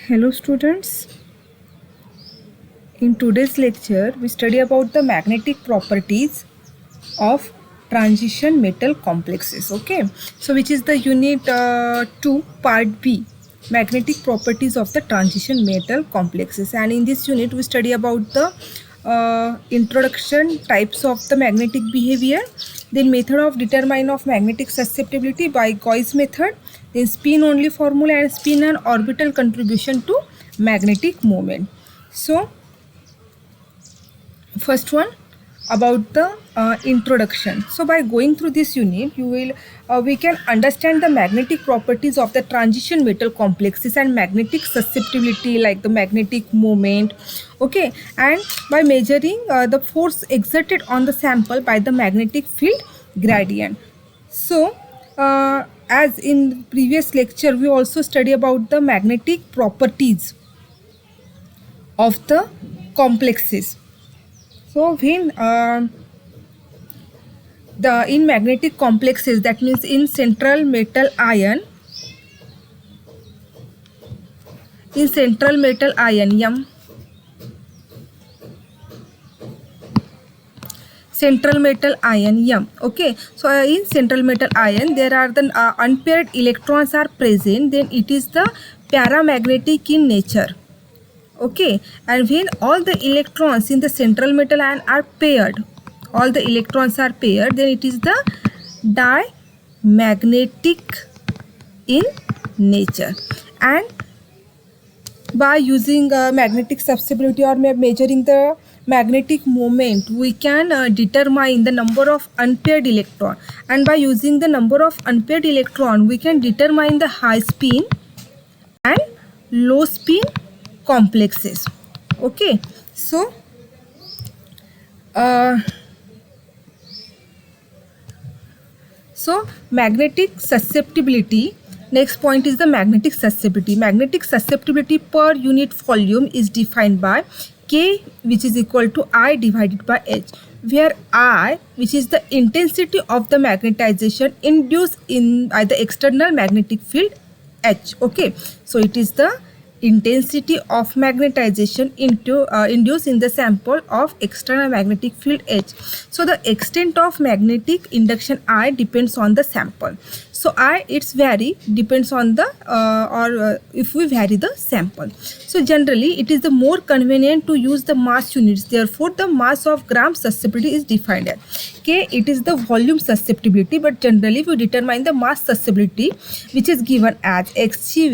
Hello students, in today's lecture we study about the magnetic properties of transition metal complexes. Okay, so which is the unit 2 part B, magnetic properties of the transition metal complexes, and in this unit we study about the introduction, types of the magnetic behavior, then method of determination of magnetic susceptibility by Gauss method, then spin only formula and spin and orbital contribution to magnetic moment. So first one about the introduction. So by going through this unit you will we can understand the magnetic properties of the transition metal complexes and magnetic susceptibility, like the magnetic moment. Okay, and by measuring the force exerted on the sample by the magnetic field gradient. So as in previous lecture we also study about the magnetic properties of the complexes. So when the in magnetic complexes, that means in central metal ion, M, central metal ion M. Okay, so in central metal ion there are the unpaired electrons are present, then it is the paramagnetic in nature. Okay, and when all the electrons in the central metal ion are paired, then it is the diamagnetic in nature. And by using magnetic susceptibility or measuring the magnetic moment, we can determine the number of unpaired electron, and by using the number of unpaired electron we can determine the high spin and low spin complexes. Okay, so magnetic susceptibility. Next point is the magnetic susceptibility. Magnetic susceptibility per unit volume is defined by K, which is equal to I divided by H, where I, which is the intensity of the magnetization induced in by the external magnetic field H. Okay, so it is the intensity of magnetization induced in the sample of external magnetic field H. So the extent of magnetic induction I depends on the sample. So I, it's vary depends on the if we vary the sample. So generally it is the more convenient to use the mass units. Therefore the mass of gram susceptibility is defined as K. It is the volume susceptibility, but generally we determine the mass susceptibility, which is given as xg,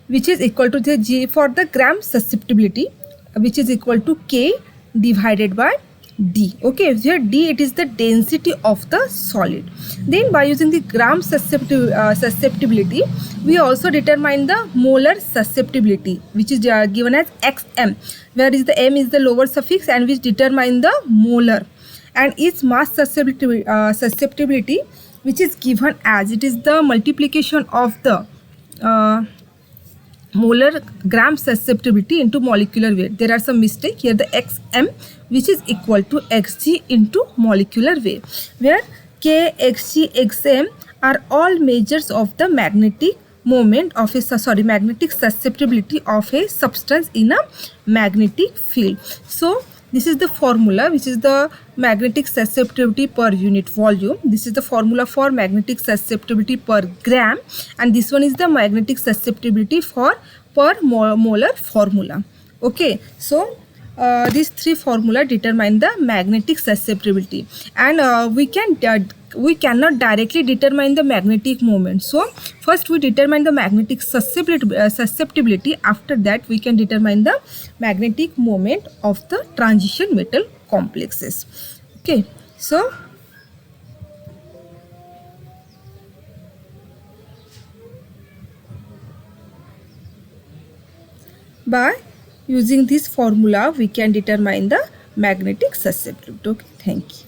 which is equal to the G for the gram susceptibility, which is equal to K divided by D. Okay, here D, it is the density of the solid. Then by using the gram susceptibility, we also determine the molar susceptibility, which is given as xm, where is the m is the lower suffix and which determine the molar, and its mass susceptibility, which is given as it is the multiplication of the molar gram susceptibility into molecular weight. There are some mistake here. The xm, which is equal to xg into molecular weight, where k, xg, xm are all measures of the magnetic moment of a magnetic susceptibility of a substance in a magnetic field. So this is the formula, which is the magnetic susceptibility per unit volume. This is the formula for magnetic susceptibility per gram, and this one is the magnetic susceptibility for per molar formula. Okay, so these three formula determine the magnetic susceptibility, and we cannot directly determine the magnetic moment. So first we determine the magnetic susceptibility. After that we can determine the magnetic moment of the transition metal complexes. Okay, so by using this formula we can determine the magnetic susceptibility. Okay, thank you.